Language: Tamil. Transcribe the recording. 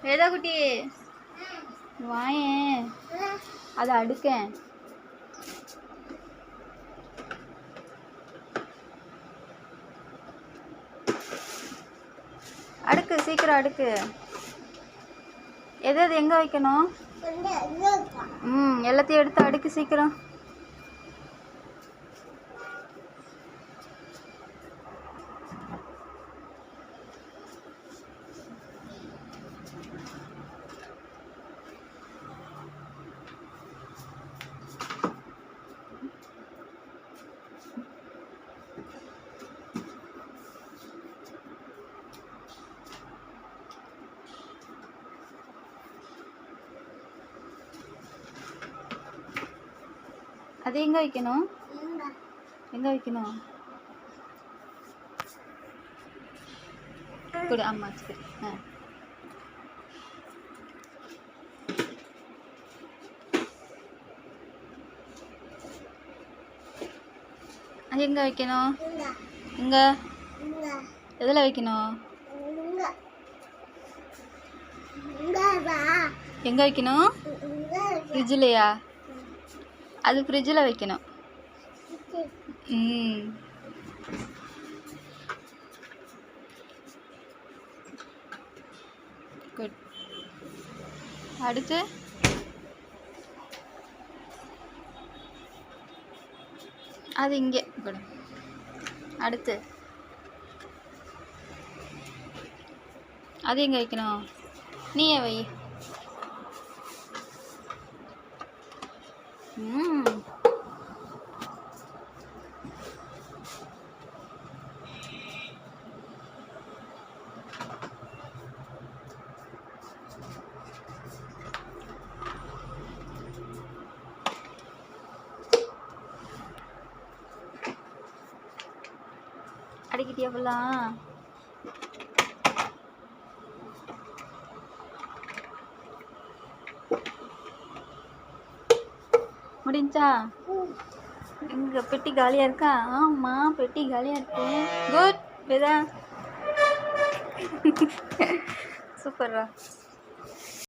வேதா குட்டி வாயேன், அதை அடுக்கேன். அடுக்கு, சீக்கிரம் அடுக்கு. எது எது எங்கே வைக்கணும்? எல்லாத்தையும் எடுத்து அடுக்கு சீக்கிரம். அது எங்கே வைக்கணும்? எங்கே வைக்கணும்? கொடு அம்மா. சரி. அது எங்கே வைக்கணும்? எங்கே? எதில் வைக்கணும்? எங்கே வைக்கணும்? ஃப்ரிட்ஜிலையா? அது ஃப்ரிட்ஜில் வைக்கணும். குட். அடுத்து அது இங்கே கொடு. அடுத்து அது எங்கே வைக்கணும்? நீயே வை. அடிக்கிட்டியா ஃபுல்லாக? முடிஞ்சா? இங்கே பெட்டி காலியாக இருக்கா? ஆமாம், பெட்டி காலியாக இருக்கு. குட் வேதா. சூப்பர்ரா.